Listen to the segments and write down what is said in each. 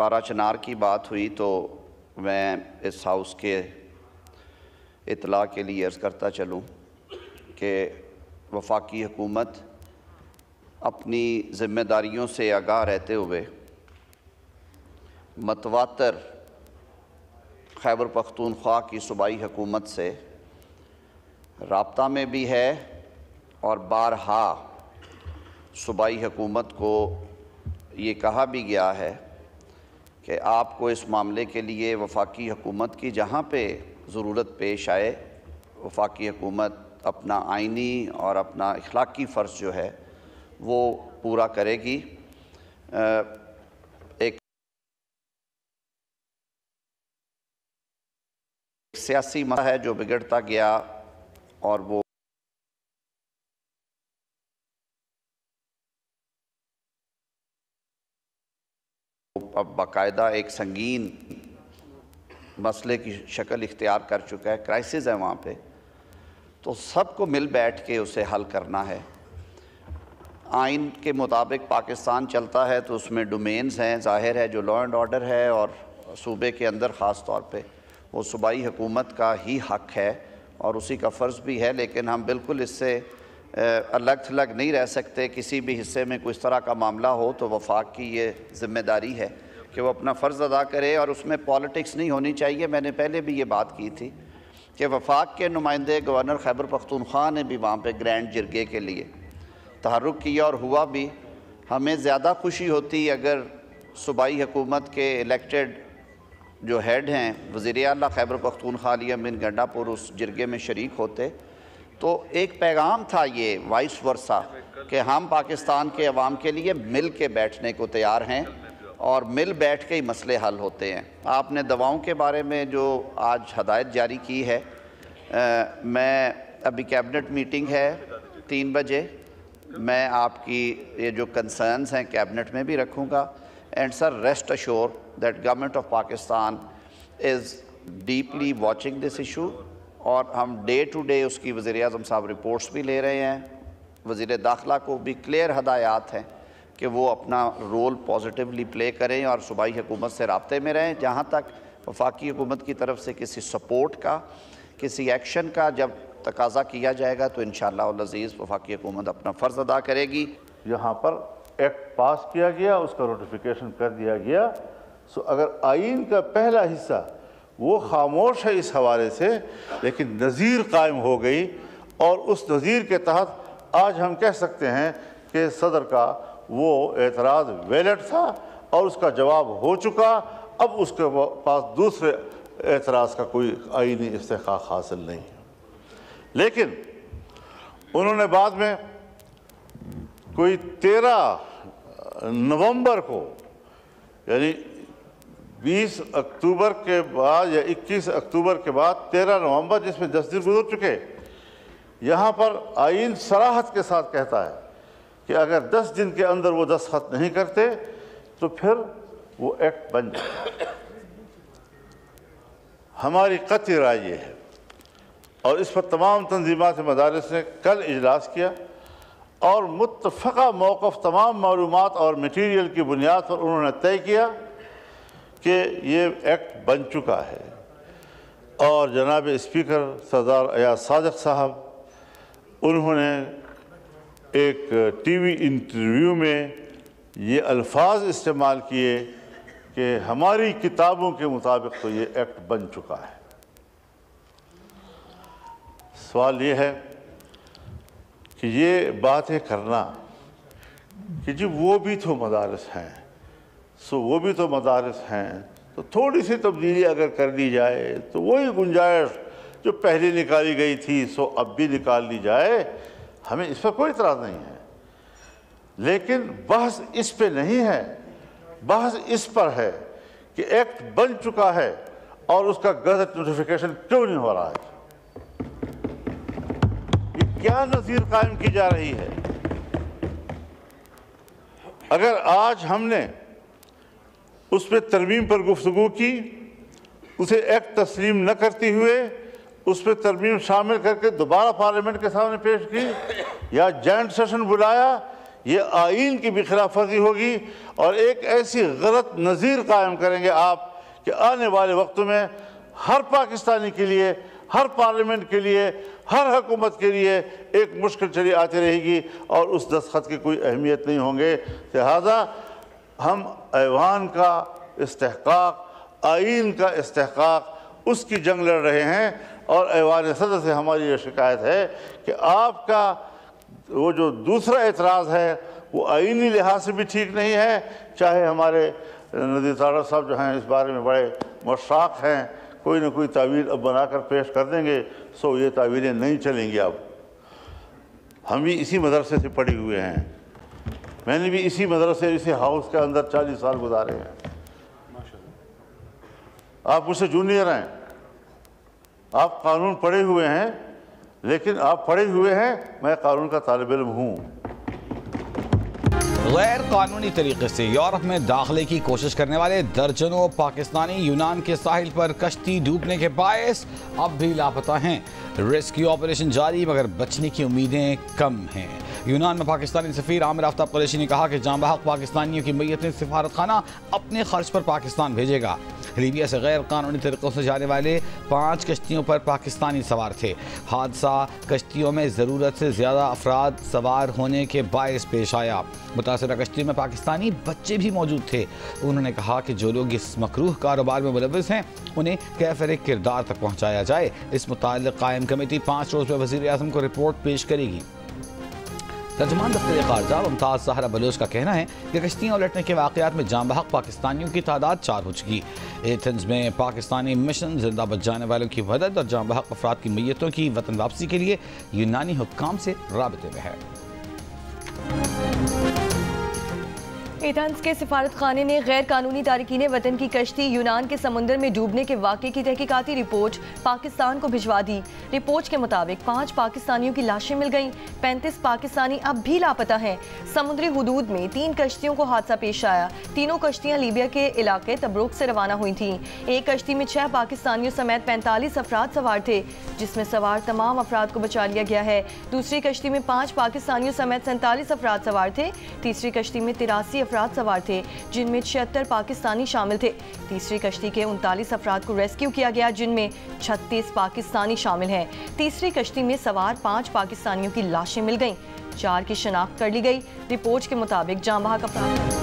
पारा चनार की बात हुई तो मैं इस हाउस के इतला के लिए अर्ज़ करता चलूँ कि वफाकी हुकूमत अपनी ज़िम्मेदारियों से आगाह रहते हुए मतवातर खैबर पख्तूनख्वा की सूबाई हुकूमत से राब्ता में भी है और बारहा सूबाई हुकूमत को ये कहा भी गया है कि आपको इस मामले के लिए वफाकी हुकूमत की जहाँ पे ज़रूरत पेश आए वफाकी हुकूमत अपना आइनी और अपना इखलाकी फ़र्ज़ जो है वो पूरा करेगी। एक सियासी मसला है जो बिगड़ता गया और वो अब बाकायदा एक संगीन मसले की शक्ल इख्तियार कर चुका है, क्राइसिस है वहाँ पे, तो सबको मिल बैठ के उसे हल करना है। आइन के मुताबिक पाकिस्तान चलता है तो उसमें डोमेन्स हैं, ज़ाहिर है जो लॉ एंड ऑर्डर है और सूबे के अंदर ख़ास तौर पे वो सूबाई हुकूमत का ही हक़ है और उसी का फ़र्ज़ भी है, लेकिन हम बिल्कुल इससे अलग थलग नहीं रह सकते। किसी भी हिस्से में कोई इस तरह का मामला हो तो वफाक की ये ज़िम्मेदारी है कि वो अपना फ़र्ज़ अदा करे और उसमें पॉलिटिक्स नहीं होनी चाहिए। मैंने पहले भी ये बात की थी कि वफाक के नुमाइंदे गवर्नर खैबर पख्तूनख्वा ने भी वहाँ पे ग्रैंड जिरगे के लिए तहर्रुक किया और हुआ भी। हमें ज़्यादा खुशी होती अगर सूबाई हुकूमत के इलेक्टेड जो हेड हैं वज़ीर आला खैबर पख्तूनख्वा अली अमीन गंडापुर उस जिरगे में शरीक होते तो एक पैगाम था ये वाइस वर्सा कि हम पाकिस्तान के अवाम के लिए मिल के बैठने को तैयार हैं और मिल बैठ के ही मसले हल होते हैं। आपने दवाओं के बारे में जो आज हदायत जारी की है, मैं अभी कैबिनेट मीटिंग है 3 बजे, मैं आपकी ये जो कंसर्न्स हैं कैबिनेट में भी रखूँगा। And sir rest assure that government of Pakistan is deeply watching this issue और हम डे टू डे उसकी वज़ीर आज़म साहब रिपोर्ट्स भी ले रहे हैं। वज़ीर दाखिला को भी क्लियर हदायत हैं कि वो अपना रोल पॉजिटिवली प्ले करें और सूबाई हुकूमत से राब्ते में रहें। जहाँ तक वफाकी हुकूमत की तरफ से किसी सपोर्ट का, किसी एक्शन का जब तकाज़ा किया जाएगा तो इंशाअल्लाह अल अज़ीज़ वफाकी हुकूमत अपना फ़र्ज़ अदा करेगी। यहाँ पर एक्ट पास किया गया, उसका नोटिफिकेशन कर दिया गया। सो अगर आइन का पहला हिस्सा वो खामोश है इस हवाले से, लेकिन नज़ीर कायम हो गई और उस नज़ीर के तहत आज हम कह सकते हैं कि सदर का वो एतराज़ वैलिड था और उसका जवाब हो चुका। अब उसके पास दूसरे एतराज़ का कोई आईनी इस्तेहक़ाक़ हासिल नहीं है। लेकिन उन्होंने बाद में कोई 13 नवंबर को यानी 20 अक्टूबर के बाद या 21 अक्टूबर के बाद 13 नवंबर जिसमें 10 दिन गुजर चुके, यहाँ पर आइन सराहत के साथ कहता है कि अगर 10 दिन के अंदर वो दस्तखत नहीं करते तो फिर वो एक्ट बन जाए। हमारी कतई राय ये है और इस पर तमाम तंजीमात मदारिस ने कल इजलास किया और मुत्तफ़क़ा मौक़िफ़ तमाम मालूमात और मटीरियल की बुनियाद पर उन्होंने तय किया कि ये एक्ट बन चुका है। और जनाब स्पीकर सरदार अयाज सादिक साहब उन्होंने एक टीवी इंटरव्यू में ये अल्फाज इस्तेमाल किए कि हमारी किताबों के मुताबिक तो ये एक्ट बन चुका है। सवाल ये है कि ये बातें करना कि जी वो भी तो मदारिस हैं, सो वो भी तो मदारिस हैं, तो थोड़ी सी तब्दीली अगर कर दी जाए तो वही गुंजाइश जो पहले निकाली गई थी सो अब भी निकाल ली जाए, हमें इस पर कोई इतराज़ नहीं है। लेकिन बहस इस पे नहीं है, बहस इस पर है कि एक्ट बन चुका है और उसका गज़ट नोटिफिकेशन क्यों नहीं हो रहा है। ये क्या नज़ीर कायम की जा रही है। अगर आज हमने उस पर तरमीम पर गुफ्तगू की, उसे एक्ट तस्लीम न करते हुए उस पर तरमीम शामिल करके दोबारा पार्लियामेंट के सामने पेश की या जॉइंट सेशन बुलाया ये आइन की भी खिलाफ वर्जी होगी और एक ऐसी गलत नज़ीर कायम करेंगे आप कि आने वाले वक्तों में हर पाकिस्तानी के लिए, हर पार्लियामेंट के लिए, हर हुकूमत के लिए एक मुश्किल चली आती रहेगी और उस दस्तखत की कोई अहमियत नहीं होंगे। लिहाजा हम ऐवान का इस्तेहकाक, आइन का इस्तेहकाक, उसकी जंग लड़ रहे हैं और ऐवान सदर से हमारी ये शिकायत है कि आपका वो जो दूसरा एतराज़ है वो आइनी लिहाज से भी ठीक नहीं है। चाहे हमारे नदीर तारा साहब जो हैं इस बारे में बड़े मशाक हैं, कोई ना कोई तावील अब बनाकर पेश कर देंगे, सो ये तावीलें नहीं चलेंगी। अब हम भी इसी मदरसे से पढ़े हुए हैं, मैंने भी इसी मदरसे, इसी हाउस के अंदर 40 साल गुजारे हैं। आप मुझसे जूनियर हैं, आप कानून पढ़े हुए हैं, लेकिन आप पढ़े हुए हैं, मैं कानून का तालिब इल्म हूँ। गैर कानूनी तरीके से यूरोप में दाखिले की कोशिश करने वाले दर्जनों पाकिस्तानी यूनान के साहिल पर कश्ती डूबने के बायस अब भी लापता हैं। रेस्क्यू ऑपरेशन जारी मगर बचने की उम्मीदें कम हैं। यूनान में पाकिस्तानी सफीर आमिर आफ्ताब कुरैशी ने कहा कि जांबहक पाकिस्तानियों की मैयतें सिफारत खाना अपने खर्च पर पाकिस्तान भेजेगा। लीबिया से गैर कानूनी तरीक़ों से जाने वाले 5 कश्तियों पर पाकिस्तानी सवार थे। हादसा कश्तियों में ज़रूरत से ज़्यादा अफराद सवार होने के बायस पेश आया। मुतासरा कश्तियों में पाकिस्तानी बच्चे भी मौजूद थे। उन्होंने कहा कि जो लोग इस मकरूह कारोबार में मुलव्वस हैं उन्हें कैफ़र किरदार तक पहुँचाया जाए। इस मुताल्लिक़ कायम कमेटी 5 रोज़ में वज़ीर आज़म को रिपोर्ट पेश करेगी। तर्जुमान दफ्तर ख़ारजा मुमताज़ ज़हरा बलोच का कहना है कि कश्तियाँ उलटने के वाक़यात में जांबहक पाकिस्तानियों की तादाद 4 हो चुकी। एथेंस में पाकिस्तानी मिशन जिंदा बच जाने वालों की मदद और जांबहक अफराद की मैयतों की वतन वापसी के लिए यूनानी हुक्काम से राबते में है। एथेंस के सिफारत खाने ने गैर कानूनी तारकीन वतन की कश्ती यूनान के समुद्र में डूबने के वाक़े की तहकीकाती रिपोर्ट पाकिस्तान को भिजवा दी। रिपोर्ट के मुताबिक 5 पाकिस्तानियों की लाशें मिल गईं, 35 पाकिस्तानी अब भी लापता हैं। समुद्री हुदूद में 3 कश्तियों को हादसा पेश आया। तीनों कश्तियाँ लीबिया के इलाके तब्रुक से रवाना हुई थीं। एक कश्ती में 6 पाकिस्तानियों समेत 45 अफराद सवार थे, जिसमें सवार तमाम अफराद को बचा लिया गया है। दूसरी कश्ती में 5 पाकिस्तानियों समेत 47 अफराद सवार थे। तीसरी कश्ती में 83 अफराद सवार थे, जिनमें 76 पाकिस्तानी शामिल थे। तीसरी कश्ती के 39 अफराद को रेस्क्यू किया गया, जिनमें 36 पाकिस्तानी शामिल हैं। तीसरी कश्ती में सवार 5 पाकिस्तानियों की लाशें मिल गईं, 4 की शनाख्त कर ली गई। रिपोर्ट के मुताबिक जांबहक अफराद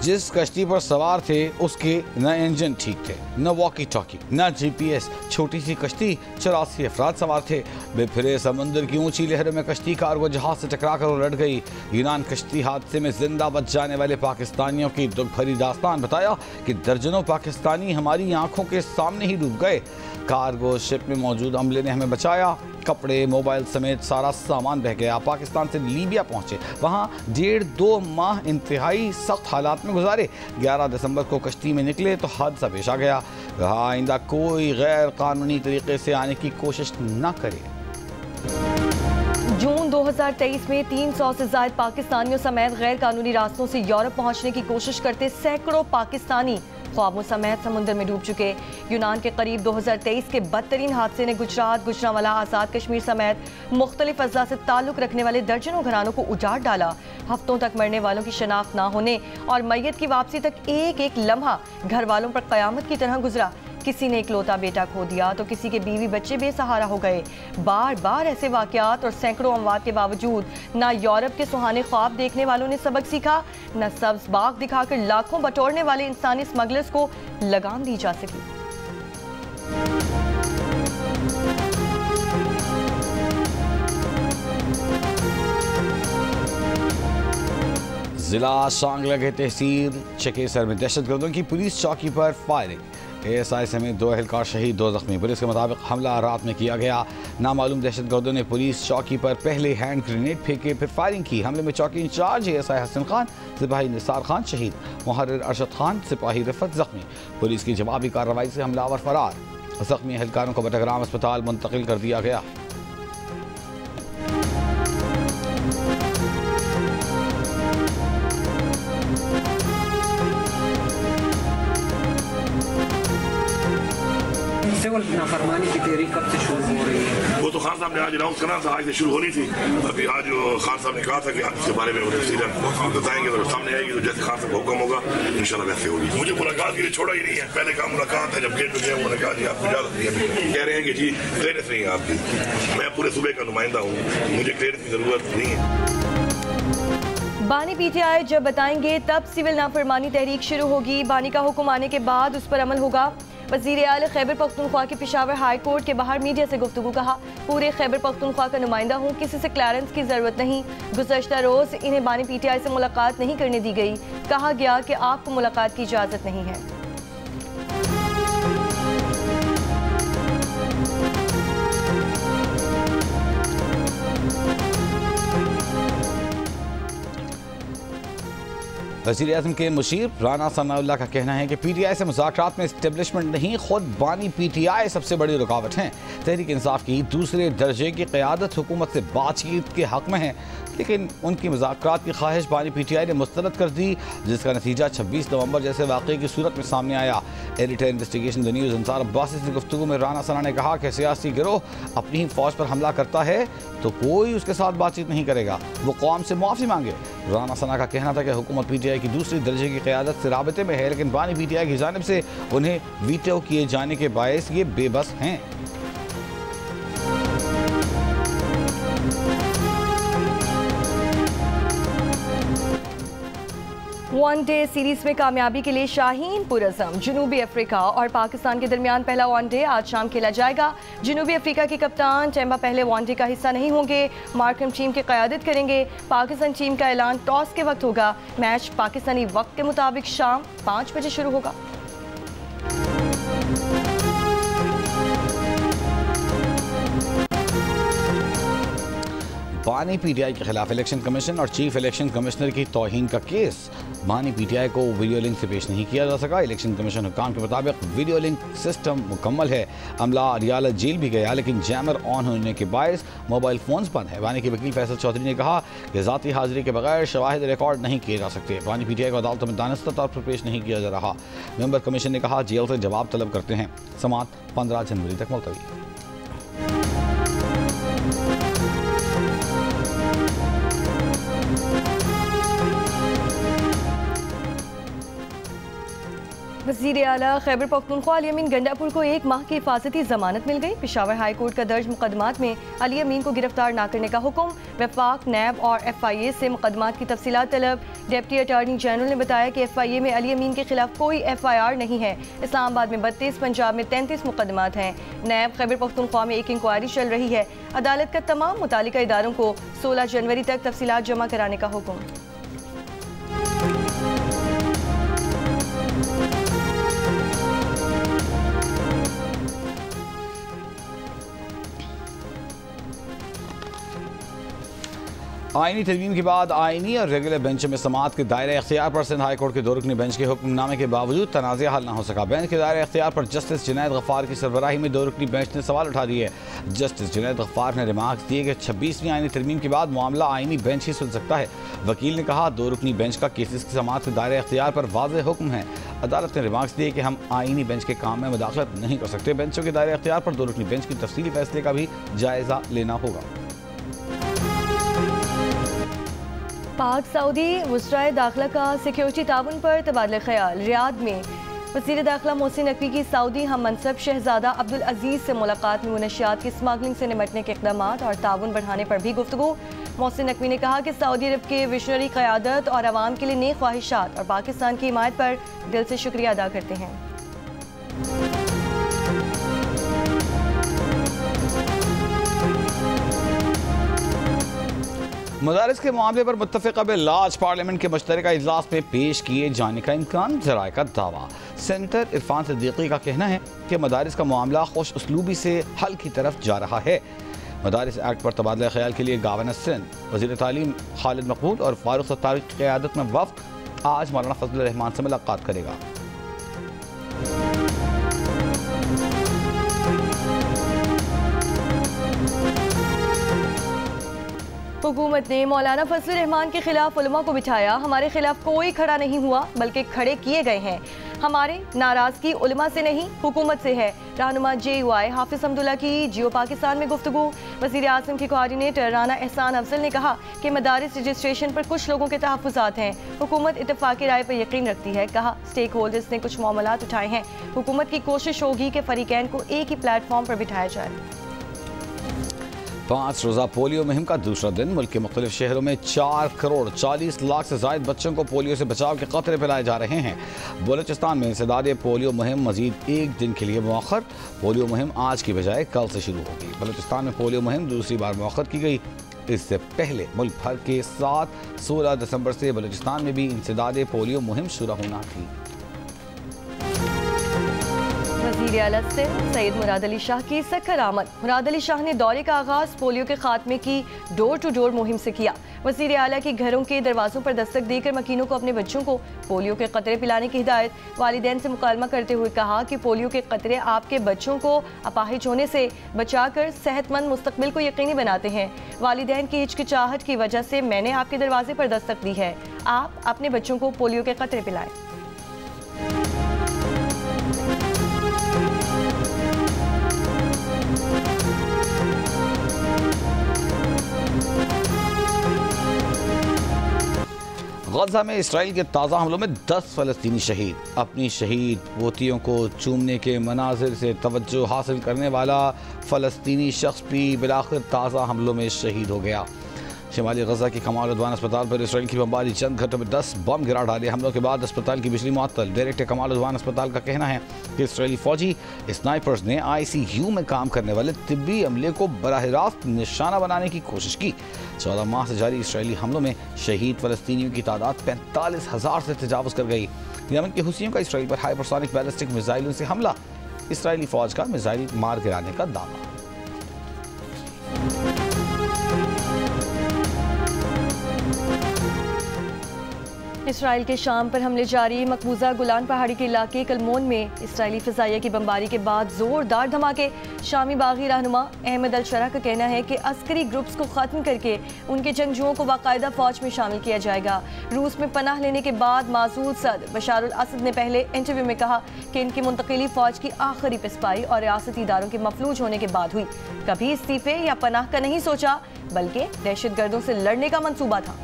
जिस कश्ती पर सवार थे उसके न इंजन ठीक थे, न वॉकी टॉकी, न GPS। छोटी सी कश्ती, 84 अफराद सवार थे। बेफिरे समुद्र की ऊंची लहरों में कश्ती कार्गो जहाज से टकराकर उलट गई। यूनान कश्ती हादसे में जिंदा बच जाने वाले पाकिस्तानियों की दुख भरी दास्तान बताया कि दर्जनों पाकिस्तानी हमारी आंखों के सामने ही डूब गए। कार्गो शिप में मौजूद अमले ने हमें बचाया। कपड़े, मोबाइल समेत सारा सामान बह गया। पाकिस्तान से लीबिया पहुंचे, वहां 1.5-2 माह इंतहाई सख्त हालात में गुजारे। 11 दिसंबर को कश्ती में निकले तो हादसा पेश आ गया। आइंदा कोई गैर कानूनी तरीके से आने की कोशिश न करे। जून 2023 में 300 से ज़ायद पाकिस्तानियों समेत गैर कानूनी रास्तों से यूरोप पहुंचने की कोशिश करते सैकड़ों पाकिस्तानी ख्वाबों समेत समुद्र में डूब चुके। यूनान के करीब 2023 के बदतरीन हादसे ने गुजरात, गुजरांवाला, आज़ाद कश्मीर समेत मुख्तलिफ अज़्ज़ा से ताल्लुक़ रखने वाले दर्जनों घरानों को उजाड़ डाला। हफ्तों तक मरने वालों की शनाख्त ना होने और मैयत की वापसी तक एक एक लम्हा घर वालों पर क़यामत की तरह गुजरा। किसी ने इकलौता बेटा खो दिया तो किसी के बीवी बच्चे बेसहारा हो गए। बार बार ऐसे वाक़यात और सैकड़ों अमवात के बावजूद ना यूरोप के सुहाने ख्वाब देखने वालों ने सबक सीखा, न सब्ज बाग दिखाकर लाखों बटोरने वाले इंसानी स्मगलर्स को लगाम दी जा सकी। जिला सांगला के तहसील चकेसर में दहशतगर्दों की पुलिस चौकी पर फायरिंग। ASI समेत 2 एहलकार शहीद, 2 जख्मी। पुलिस के मुताबिक हमला रात में किया गया। नामालूम दहशतगर्दों ने पुलिस चौकी पर पहले हैंड ग्रेनेड फेंके, फिर फायरिंग की। हमले में चौकी इंचार्ज ASI हसन खान, सिपाही निसार खान शहीद, मुहर्रिर अरशद खान, सिपाही रफत जख्मी। पुलिस की जवाबी कार्रवाई से हमलावर फरार। जख्मी एहलकारों को बटग्राम अस्पताल मुंतकिल कर दिया गया। नाफरमानी की तहरीक कब से शुरू हो रही है? वो तो खान साहब ने आज अनाउंस करा था, आज से शुरू होनी थी। अभी आज खान साहब ने कहा था कि इसके बारे में उन्हें सीधन बताएंगे तो सामने आएगी, तो जैसे खान साहब का हुक्म होगा इंशाल्लाह वैसे होगी। मुझे मुलाकात के लिए छोड़ा ही नहीं है, पहले कहा मुलाकात है, जब गेट पे गया उन्होंने कहा जी आपको इजाजत नहीं है, कह रहे हैं कि जी क्लियरेंस नहीं है आपकी। मैं पूरे सूबे का नुमाइंदा हूँ, मुझे क्लियरेंस की जरूरत नहीं है। बानी पीटीआई जब बताएंगे तब सिविल नाफरमानी तहरीक शुरू होगी। बानी का हुक्म आने के बाद उस पर अमल होगा। वज़ीर आला खैबर पख्तूनख्वा के पेशावर हाई कोर्ट के बाहर मीडिया से गुफ्तगू। कहा, पूरे खैबर पख्तूनख्वा का नुमाइंदा हूँ, किसी से क्लियरेंस की ज़रूरत नहीं। गुज़श्ता रोज़ इन्हें बानी पीटीआई से मुलाकात नहीं करने दी गई। कहा गया कि आपको मुलाकात की इजाज़त नहीं है। वज़ीर आज़म के मुशीर राना सनाउल्लाह का कहना है कि पीटीआई से मुज़ाकरात में इस्टेब्लिशमेंट नहीं, खुद बानी पीटीआई सबसे बड़ी रुकावट हैं। तहरीक इंसाफ की दूसरे दर्जे की क़यादत हुकूमत से बातचीत के हक़ में है, लेकिन उनकी मुज़ाकरात की ख्वाहिश बानी पीटीआई ने मुस्तरद कर दी, जिसका नतीजा 26 नवंबर जैसे वाक़े की सूरत में सामने आया। Editor investigation the news Ansar Abbasi से गुफ्तगू में राना सना ने कहा कि सियासी गिरोह अपनी ही फ़ौज पर हमला करता है तो कोई उसके साथ बातचीत नहीं करेगा, वो कौम से मुआफ़ी मांगे। राना सना का कहना था कि हुकूमत पीटीआई की दूसरी दर्जे की क़यादत से राबते में है, लेकिन बानी पीटीआई की जानिब से उन्हें वीटो किए जाने के बायस ये बेबस हैं। वनडे सीरीज में कामयाबी के लिए शाहीन पुरज़म। जनूबी अफ्रीका और पाकिस्तान के दरमियान पहला वनडे आज शाम खेला जाएगा। जनूबी अफ्रीका के कप्तान टेम्बा पहले वनडे का हिस्सा नहीं होंगे, मार्करम टीम की क़यादत करेंगे। पाकिस्तान टीम का ऐलान टॉस के वक्त होगा। मैच पाकिस्तानी वक्त के मुताबिक शाम 5 बजे शुरू होगा। बानी पीटीआई के खिलाफ इलेक्शन कमीशन और चीफ इलेक्शन कमिश्नर की तौहीन का केस। बानी पीटीआई को वीडियो लिंक से पेश नहीं किया जा सका। इलेक्शन कमीशन हुक्काम के मुताबिक वीडियो लिंक सिस्टम मुकम्मल है। अमला रियाला जेल भी गया, लेकिन जैमर ऑन होने के बायस मोबाइल फोन्स बंद है। बानी के वकील फैसल चौधरी ने कहा कि ज़ाती हाजिरी के बगैर शवाहिद रिकॉर्ड नहीं किए जा सकते। बानी पीटीआई को अदालत में दानिस्ता तौर पर पेश नहीं किया जा रहा। मेंबर कमीशन ने कहा जेल से जवाब तलब करते हैं। समाअत 15 जनवरी तक मुलतवी। वज़ीर आला खैबर पख्तूनख्वा अली अमीन गंडापुर को 1 माह की हिफाजती जमानत मिल गई। पेशावर हाई कोर्ट का दर्ज मुकदमात में अली अमीन को गिरफ्तार न करने का हुक्म। वफाक, नैब और FIA से मुकदमात की तफसीलात तलब। डिप्टी अटार्नी जनरल ने बताया कि FIA में अली अमीन के खिलाफ कोई FIR नहीं है। इस्लामाबाद में 32, पंजाब में 33 मुकदमात हैं। नैब खैबर पख्तूनख्वा में एक इंक्वायरी चल रही है। अदालत का तमाम मुतालिका इदारों को 16 जनवरी तक तफसीलात जमा कराने का हुक्म। आईनी तरमीम के बाद आईनी और रेगुलर बेंच में समाअत के दायरे अख्तियार पर सिंध हाई कोर्ट के 2 रुकनी बेंच के हुक्मनामे के बावजूद तनाज़ा हल न हो सका। बेंच के दायरे अख्तियार पर जस्टिस जुनैद गफ्फार की सरबराही में 2 रुकनी बेंच ने सवाल उठा दिए। जस्टिस जुनैद गफ्फार ने रिमार्क्स दिए कि 26वीं आईनी तरमीम के बाद मामला आईनी बेंच ही सुन सकता है। वकील ने कहा 2 रुकनी बेंच का केसेस की समाअत के दायरे अख्तियार पर वाज़ेह हुक्म है। अदालत ने रिमार्क्स दिए कि हम आईनी बेंच के काम में मुदाखलत नहीं कर सकते। बेंचों के दायरे अख्तियार पर 2 रुकनी बेंच की तफसीली फैसले का भी जायजा लेना होगा। पाक सऊदी वज़राए दाखिला का सिक्योरिटी ताउन पर तबादला ख्याल। रियाद में वज़ीर दाखिला मोहसिन नकवी की सऊदी हम मनसब शहजादा अब्दुल अजीज़ से मुलाकात में मुनशियात की स्मगलिंग से निपटने के इक़दाम और ताउन बढ़ाने पर भी गुफ्तगू। मोहसिन नकवी ने कहा कि सऊदी अरब के विशनरी क़यादत और आवाम के लिए नेक ख्वाहिशात और पाकिस्तान की हिमायत पर दिल से शुक्रिया अदा करते हैं। मदारिस के मामले पर मुत्तफ़िक़ा बिल आज पार्लियामेंट के मुश्तरका इजलास में पेश किए जाने का इम्कान। ज़राए का दावा। सेनेटर इरफान सिद्दीकी का कहना है कि मदारिस का मामला खुश उसलूबी से हल की तरफ जा रहा है। मदारिस एक्ट पर तबादला ख्याल के लिए गवर्नर सिंध, वज़ीर तालीम खालिद मकबूल और फारूक सत्तार की क़यादत में वफ़द आज मौलाना फजल रहमान से मुलाकात करेगा। हुकूमत ने मौलाना फजलुर रहमान के खिलाफ उलमा को बिठाया। हमारे खिलाफ कोई खड़ा नहीं हुआ बल्कि खड़े किए गए हैं। हमारे नाराजगी उलमा से नहीं हुकूमत से है। रहनुमा JUI हाफिज अब्दुल्ला की जियो पाकिस्तान में गुफ्तगू। वज़ीर आज़म के कोऑर्डिनेटर राना एहसान अफजल ने कहा कि मदारिस रजिस्ट्रेशन पर कुछ लोगों के तहफ़्फ़ुज़ात हैं। हुकूमत इत्तफ़ाक़ी राय पर यकीन रखती है। कहा स्टेक होल्डर्स ने कुछ मामलात उठाए हैं। हुकूमत की कोशिश होगी कि फ़रीक़ैन को एक ही प्लेटफॉर्म पर बिठाया जाए। 5 रोज़ा पोलियो मुहिम का दूसरा दिन। मुल्क के मुख्तलिफ शहरों में 4 करोड़ 40 लाख से ज़ायद बच्चों को पोलियो से बचाव के क़तरे पिलाए जा रहे हैं। बलूचिस्तान में इंसदाद पोलियो मुहिम मजीद एक दिन के लिए मौखर। पोलियो मुहिम आज की बजाय कल से शुरू होगी। बलूचिस्तान में पोलियो मुहिम दूसरी बार मौखर की गई। इससे पहले मुल्क भर के साथ 16 दिसंबर से बलूचिस्तान में भी इंसदाद पोलियो मुहिम शुरू होना थी। वज़ीर आला सिंध सैयद मुराद अली शाह की सखर आमद। मुराद अली शाह ने दौरे का आगाज़ पोलियो के खात्मे की डोर टू डोर मुहिम से किया। वज़ीर आला के घरों के दरवाज़ों पर दस्तक देकर मकीनों को अपने बच्चों को पोलियो के क़तरे पिलाने की हिदायत। वालिदैन से मुकालमा करते हुए कहा कि पोलियो के क़तरे आपके बच्चों को अपाहिज होने से बचाकर सेहतमंद मुस्तकबिल को यकीनी बनाते हैं। वालिदैन की हिचकिचाहट की वजह से मैंने आपके दरवाजे पर दस्तक दी है। आप अपने बच्चों को पोलियो के क़तरे पिलाएं। गजा में इसराइल के ताज़ा हमलों में 10 फ़लस्तीनी शहीद। अपनी शहीद पोतियों को चूमने के मनाजिर से तवज्जो हासिल करने वाला फ़लस्तीनी शख्स भी बिलाखिर ताज़ा हमलों में शहीद हो गया। शिमाली गजा के कमाल उद्वान अस्पताल पर इसराइल की बमबारी। चंद घंटों में 10 बम गिरा डाले। हमलों के बाद अस्पताल की बिजली मुअत्तल। डायरेक्टर कमाल उद्वान अस्पताल का कहना है कि इसराइली फौजी स्नाइपर्स ने ICU में काम करने वाले तिब्बी अमले को बराह रास्त निशाना बनाने की कोशिश की। 14 माह से जारी इसराइली हमलों में शहीद फ़लस्तीनियों की तादाद 45,000 से तजावुज़ कर गई। यमन के हुसियों का इसराइल पर हाइपरसोनिक बैलिस्टिक मिसाइलों से हमला। इसराइली फौज का मिसाइल मार गिराने का दावा। इसराइल के शाम पर हमले जारी। मकबूजा गुलान पहाड़ी के इलाके कलमोन में इसराइली फ़िज़ाइया की बमबारी के बाद ज़ोरदार धमाके। शामी बागी रहनुमा अहमद अल शरा का कहना है कि अस्करी ग्रुप्स को ख़त्म करके उनके जंगजुओं को बाकायदा फ़ौज में शामिल किया जाएगा। रूस में पनाह लेने के बाद मासूद सदर बशार अल असद ने पहले इंटरव्यू में कहा कि इनकी मुंतकिली फ़ौज की आखिरी पिसपाई और रियासती इदारों के मफलूज होने के बाद हुई। कभी इस्तीफ़े या पनाह का नहीं सोचा बल्कि दहशतगर्दों से लड़ने का मंसूबा था।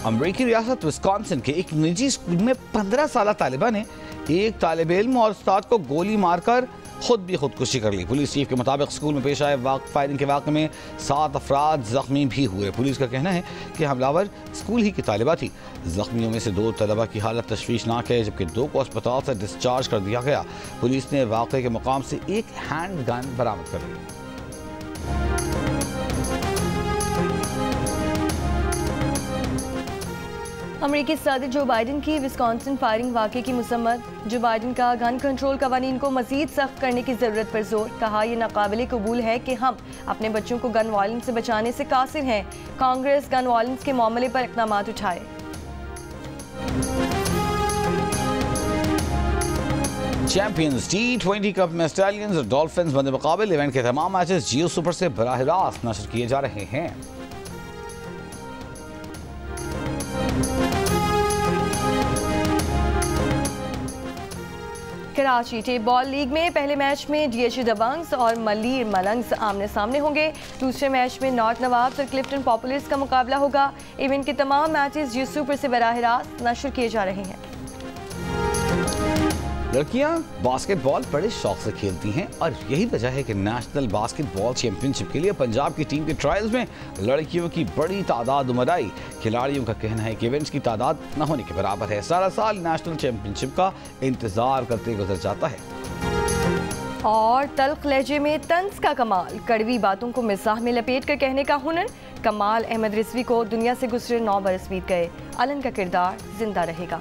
अमरीकी रियासत विस्कॉन्सिन के एक निजी स्कूल में 15 साल तालिबा ने एक तालिब इल्म और उस्ताद को गोली मारकर खुद भी खुदकुशी कर ली। पुलिस चीफ के मुताबिक स्कूल में पेश आए फायरिंग के वाक़े में 7 अफराद जख्मी भी हुए। पुलिस का कहना है कि हमलावर स्कूल ही की तालिबा थी। जख्मियों में से 2 तलबा की हालत तशवीशनाक है जबकि 2 को अस्पताल से डिस्चार्ज कर दिया गया। पुलिस ने वाक़े के मुकाम से एक हैंड गन बरामद कर ली। अमरीकी सदर जो बाइडन की विस्कॉन्सिन फायरिंग वाक़े की मसम्मत। जो बाइडन का गन कंट्रोल कवानीन को मज़ीद सख्त करने की ज़रूरत पर जोर। कहा यह नाकाबिले कबूल है कि हम अपने बच्चों को गन वायलेंस से बचाने से कासिर हैं। कांग्रेस गन वायलेंस के मामले पर इक़दामात उठाए। चैंपियंस T20 कप में स्टैलियंस और डॉल्फिन्स बंदे मुकाबिल। इवेंट के तमाम मैचेस जियो सुपर से बराह रास्त नशर किए जा रहे हैं। कराची टेबॉल लीग में पहले मैच में DHU दबंग्स और मलीर मलंग्स आमने सामने होंगे। दूसरे मैच में नॉर्थ नवाब्स और क्लिफ्टन पॉपुलर्स का मुकाबला होगा। इवेंट के तमाम मैचेस जियो सुपर से बराह रास्त नशर किए जा रहे हैं। लड़कियां बास्केटबॉल बड़े शौक से खेलती हैं और यही वजह है कि नेशनल बास्केटबॉल चैंपियनशिप के लिए पंजाब की टीम के ट्रायल्स में लड़कियों की बड़ी तादाद उमड़ आई। खिलाड़ियों का कहना है कि इवेंट्स की तादाद न होने के बराबर है। सारा साल नेशनल चैंपियनशिप का इंतजार करते गुजर जाता है। और तल्ख लहजे में तंज का कमाल, कड़वी बातों को मिजाह में लपेट कर कहने का हुनर। कमाल अहमद रिजवी को दुनिया से गुजरे 9 बरस बीत गए। अलन का किरदार जिंदा रहेगा।